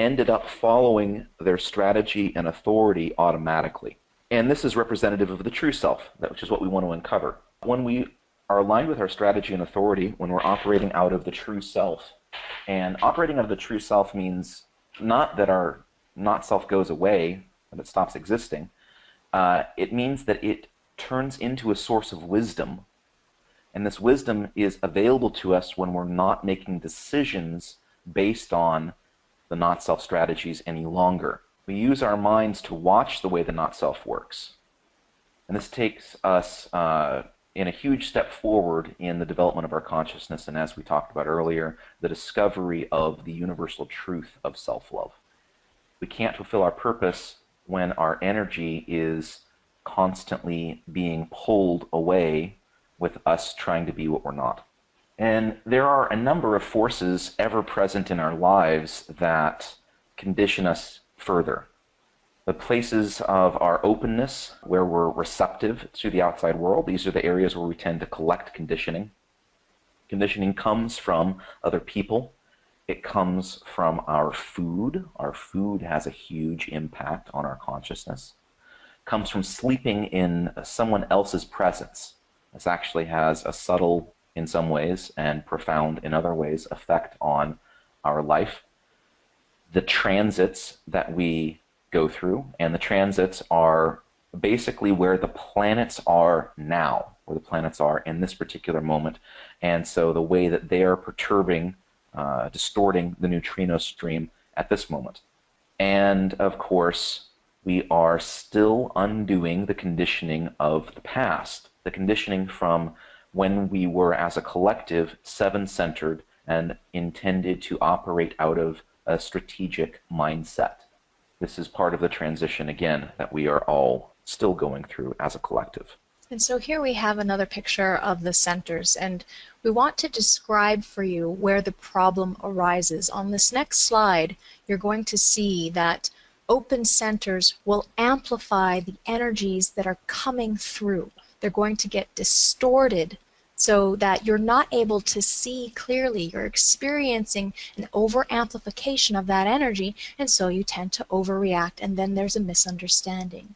ended up following their strategy and authority automatically. And this is representative of the true self, which is what we want to uncover. When we are aligned with our strategy and authority, when we're operating out of the true self, and operating out of the true self means not that our not self goes away, that it stops existing. It means that it turns into a source of wisdom, and this wisdom is available to us when we're not making decisions based on the not-self strategies any longer. We use our minds to watch the way the not-self works, and this takes us in a huge step forward in the development of our consciousness, and as we talked about earlier, the discovery of the universal truth of self-love. We can't fulfill our purpose when our energy is constantly being pulled away with us trying to be what we're not. And there are a number of forces ever present in our lives that condition us further. The places of our openness, where we're receptive to the outside world, these are the areas where we tend to collect conditioning. Conditioning comes from other people. It comes from our food. Our food has a huge impact on our consciousness. It comes from sleeping in someone else's presence. This actually has a subtle, in some ways, and profound in other ways, effect on our life. The transits that we go through, and the transits are basically where the planets are now, where the planets are in this particular moment, and so the way that they are perturbing, distorting the neutrino stream at this moment. And of course, we are still undoing the conditioning of the past, the conditioning from when we were, as a collective, seven-centered and intended to operate out of a strategic mindset. This is part of the transition, again, that we are all still going through as a collective. And so here we have another picture of the centers, and we want to describe for you where the problem arises. On this next slide, you're going to see that open centers will amplify the energies that are coming through. They're going to get distorted so that you're not able to see clearly. You're experiencing an over-amplification of that energy, and so you tend to overreact, and then there's a misunderstanding.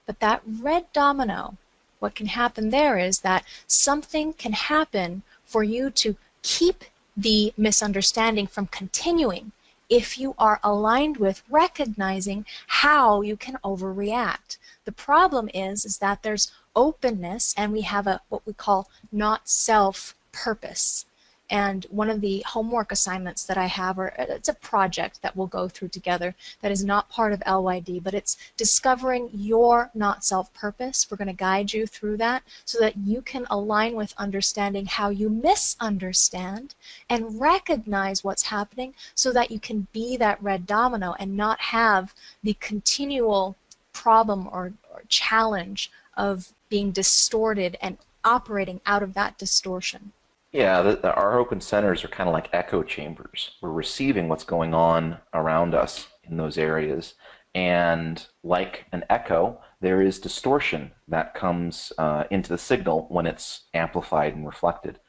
But that red domino, what can happen there is that something can happen for you to keep the misunderstanding from continuing if you are aligned with recognizing how you can overreact. The problem is that there's openness, and we have what we call not self purpose. And one of the homework assignments that I have, or it's a project that we'll go through together that is not part of LYD, but it's discovering your not self-purpose. We're going to guide you through that so that you can align with understanding how you misunderstand and recognize what's happening so that you can be that red domino and not have the continual problem or challenge of being distorted and operating out of that distortion. Yeah, our open centers are kind of like echo chambers. We're receiving what's going on around us in those areas, and like an echo, there is distortion that comes into the signal when it's amplified and reflected,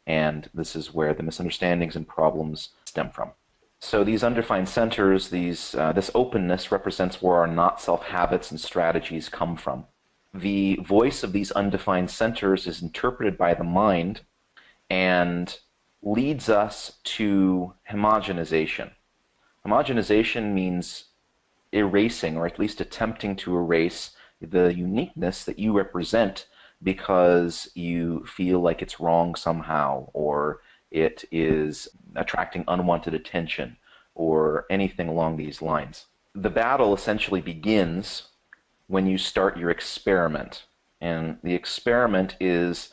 and this is where the misunderstandings and problems stem from. So these undefined centers, this openness represents where our not-self habits and strategies come from. The voice of these undefined centers is interpreted by the mind, and leads us to homogenization. Homogenization means erasing, or at least attempting to erase, the uniqueness that you represent because you feel like it's wrong somehow, or it is attracting unwanted attention, or anything along these lines. The battle essentially begins when you start your experiment. And the experiment is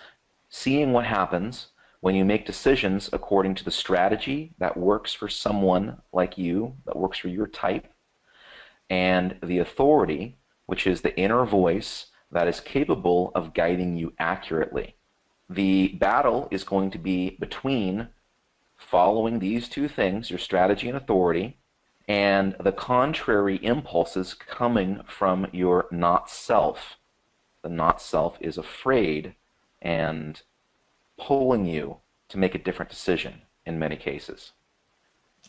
seeing what happens when you make decisions according to the strategy that works for someone like you, that works for your type, and the authority, which is the inner voice that is capable of guiding you accurately. The battle is going to be between following these two things, your strategy and authority, and the contrary impulses coming from your not self. The not self is afraid and pulling you to make a different decision in many cases.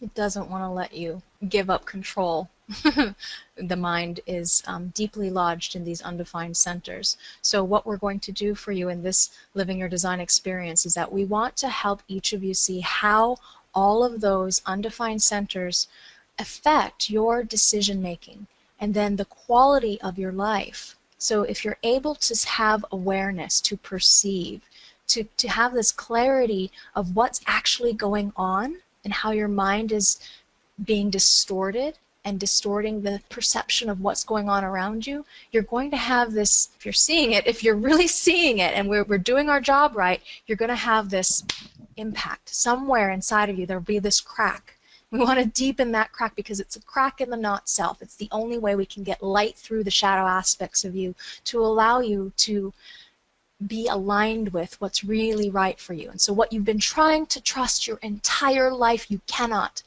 It doesn't want to let you give up control. The mind is deeply lodged in these undefined centers. So what we're going to do for you in this Living Your Design experience is that we want to help each of you see how all of those undefined centers affect your decision making and then the quality of your life. So if you're able to have awareness, to perceive, to have this clarity of what's actually going on and how your mind is being distorted and distorting the perception of what's going on around you, you're going to have this, if you're seeing it, if you're really seeing it and we're doing our job right, you're going to have this impact. Somewhere inside of you there'll be this crack. We want to deepen that crack because it's a crack in the not self. It's the only way we can get light through the shadow aspects of you to allow you to be aligned with what's really right for you. And so what you've been trying to trust your entire life, you cannot.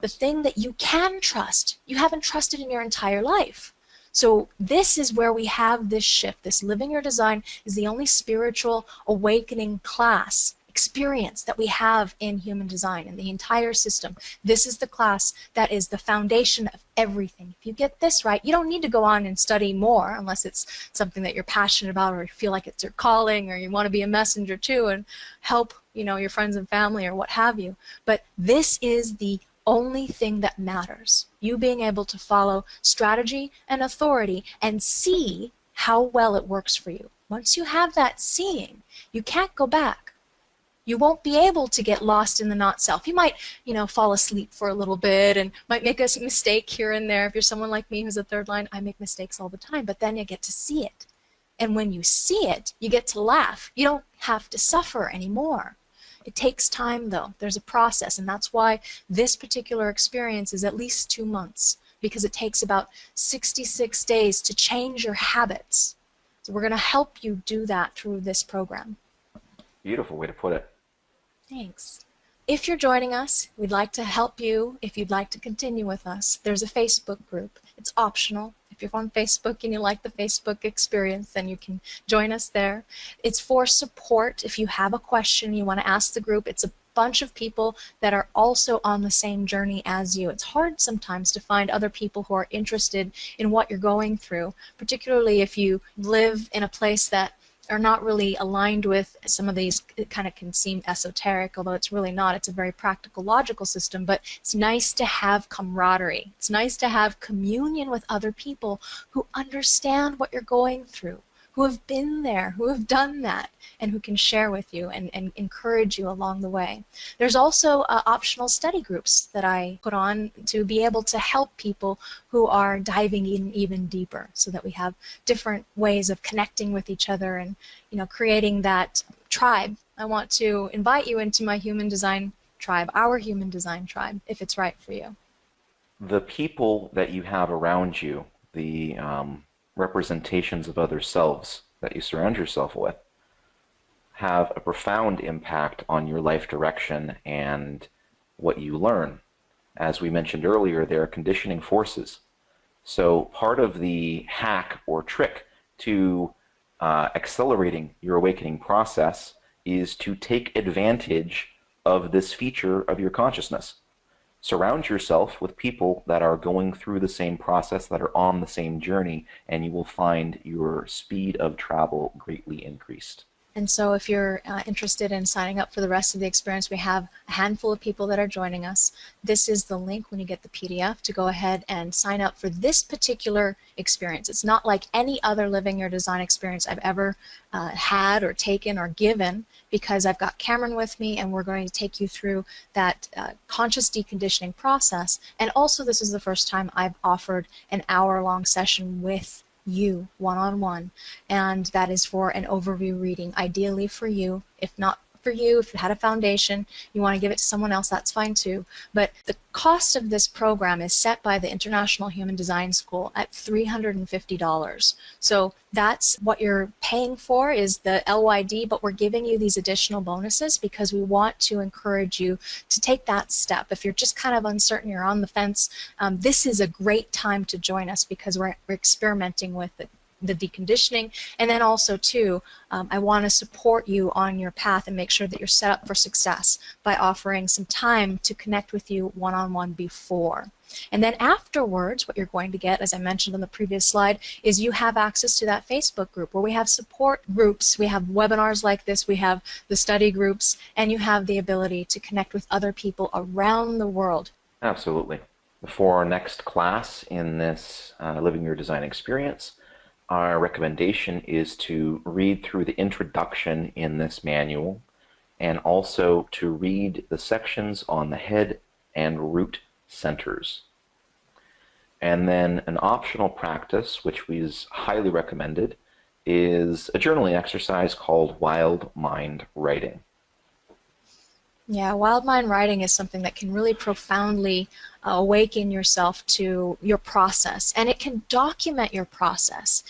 The thing that you can trust, you haven't trusted in your entire life. So this is where we have this shift. This Living Your Design is the only spiritual awakening class experience that we have in human design, in the entire system. This is the class that is the foundation of everything. If you get this right, you don't need to go on and study more unless it's something that you're passionate about or you feel like it's your calling or you want to be a messenger too and help, you know, your friends and family or what have you. But this is the only thing that matters. You being able to follow strategy and authority and see how well it works for you. Once you have that seeing, you can't go back. You won't be able to get lost in the not self. You might, you know, fall asleep for a little bit and might make a mistake here and there. If you're someone like me who's a third line, I make mistakes all the time, but then you get to see it. And when you see it, you get to laugh. You don't have to suffer anymore. It takes time, though. There's a process, and that's why this particular experience is at least 2 months, because it takes about 66 days to change your habits. So we're going to help you do that through this program. Beautiful way to put it. Thanks. If you're joining us, we'd like to help you if you'd like to continue with us. There's a Facebook group. It's optional. If you're on Facebook and you like the Facebook experience, then you can join us there. It's for support. If you have a question you want to ask the group, it's a bunch of people that are also on the same journey as you. It's hard sometimes to find other people who are interested in what you're going through, particularly if you live in a place that are not really aligned with some of these. It kind of can seem esoteric, although it's really not. It's a very practical, logical system, but it's nice to have camaraderie. It's nice to have communion with other people who understand what you're going through, who have been there, who have done that, and who can share with you and encourage you along the way. There's also optional study groups that I put on to be able to help people who are diving in even deeper, so that we have different ways of connecting with each other and, you know, creating that tribe. I want to invite you into my human design tribe, our human design tribe, if it's right for you. The people that you have around you, the representations of other selves that you surround yourself with, have a profound impact on your life direction and what you learn. As we mentioned earlier, they are conditioning forces. So part of the hack or trick to accelerating your awakening process is to take advantage of this feature of your consciousness. Surround yourself with people that are going through the same process, that are on the same journey, and you will find your speed of travel greatly increased. And so if you're interested in signing up for the rest of the experience, we have a handful of people that are joining us. This is the link when you get the PDF to go ahead and sign up for this particular experience. It's not like any other Living Your Design experience I've ever had or taken or given, because I've got Cameron with me and we're going to take you through that conscious deconditioning process. And also this is the first time I've offered an hour-long session with you one-on-one, and that is for an overview reading, ideally for you. If not for you, if you had a foundation, you want to give it to someone else, that's fine too. But the cost of this program is set by the International Human Design School at $350. So that's what you're paying for, is the LYD, but we're giving you these additional bonuses because we want to encourage you to take that step. If you're just kind of uncertain, you're on the fence, this is a great time to join us because we're experimenting with it, the deconditioning, and then also too, I want to support you on your path and make sure that you're set up for success by offering some time to connect with you one-on-one before. And then afterwards, what you're going to get, as I mentioned on the previous slide, is you have access to that Facebook group where we have support groups, we have webinars like this, we have the study groups, and you have the ability to connect with other people around the world. Absolutely. For our next class in this Living Your Design experience, our recommendation is to read through the introduction in this manual and also to read the sections on the head and root centers. And then an optional practice, which is highly recommended, is a journaling exercise called Wild Mind Writing. Yeah, wild mind writing is something that can really profoundly awaken yourself to your process, and it can document your process.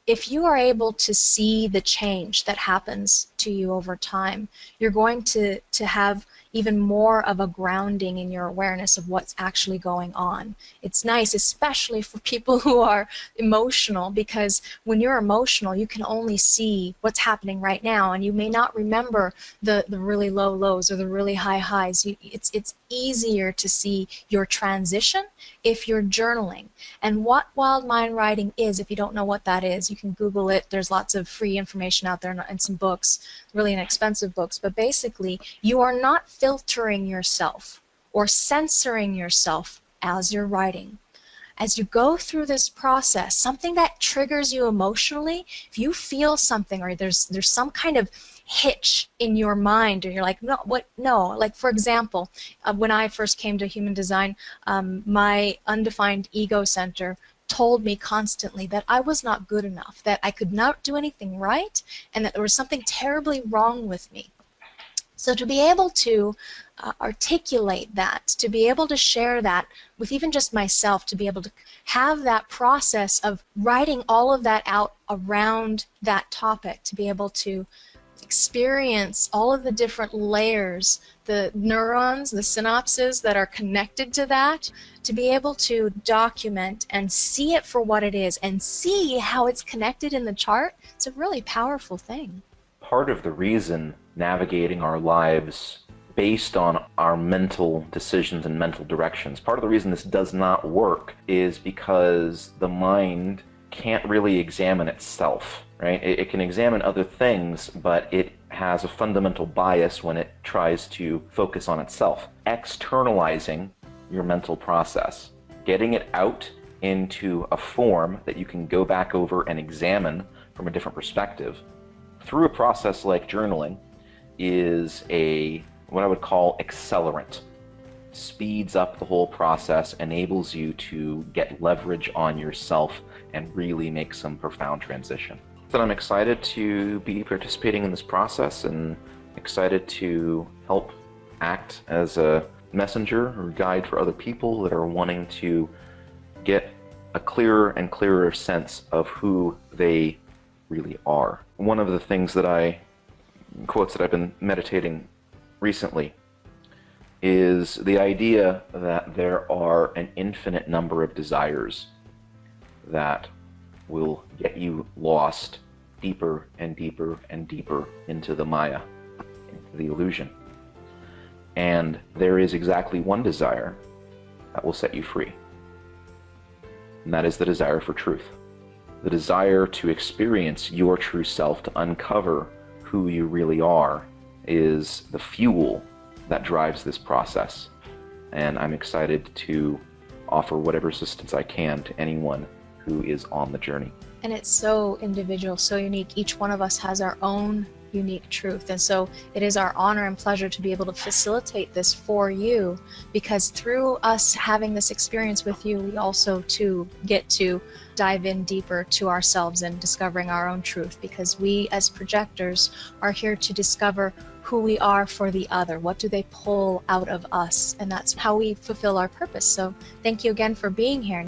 If you are able to see the change that happens to you over time, you're going to have even more of a grounding in your awareness of what's actually going on. It's nice, especially for people who are emotional, because when you're emotional, you can only see what's happening right now, and you may not remember the really low lows or the really high highs. It's easier to see your transition if you're journaling. And what wild mind writing is, if you don't know what that is, you can Google it. There's lots of free information out there and some books, really inexpensive books. But basically, you are not filtering yourself or censoring yourself as you're writing. As you go through this process, something that triggers you emotionally, if you feel something or there's some kind of hitch in your mind, or you're like, no, what, no. Like, for example, when I first came to human design, my undefined ego center told me constantly that I was not good enough, that I could not do anything right, and that there was something terribly wrong with me. So to be able to articulate that, to be able to share that with even just myself, to be able to have that process of writing all of that out around that topic, to be able to experience all of the different layers, the neurons, the synapses that are connected to that, to be able to document and see it for what it is and see how it's connected in the chart, it's a really powerful thing. Part of the reason navigating our lives based on our mental decisions and mental directions, part of the reason this does not work is because the mind can't really examine itself, right? It can examine other things, but it has a fundamental bias when it tries to focus on itself. Externalizing your mental process, getting it out into a form that you can go back over and examine from a different perspective through a process like journaling is what I would call accelerant. Speeds up the whole process, enables you to get leverage on yourself and really make some profound transition. So I'm excited to be participating in this process and excited to help act as a messenger or guide for other people that are wanting to get a clearer and clearer sense of who they really are. One of the things quotes that I've been meditating recently is the idea that there are an infinite number of desires that will get you lost deeper and deeper and deeper into the Maya, into the illusion. And there is exactly one desire that will set you free. And that is the desire for truth. The desire to experience your true self, to uncover who you really are is the fuel that drives this process. And I'm excited to offer whatever assistance I can to anyone who is on the journey. And it's so individual, so unique. Each one of us has our own unique truth. And so it is our honor and pleasure to be able to facilitate this for you, because through us having this experience with you, we also too get to dive in deeper to ourselves and discovering our own truth, because we as projectors are here to discover who we are for the other. What do they pull out of us? And that's how we fulfill our purpose. So thank you again for being here.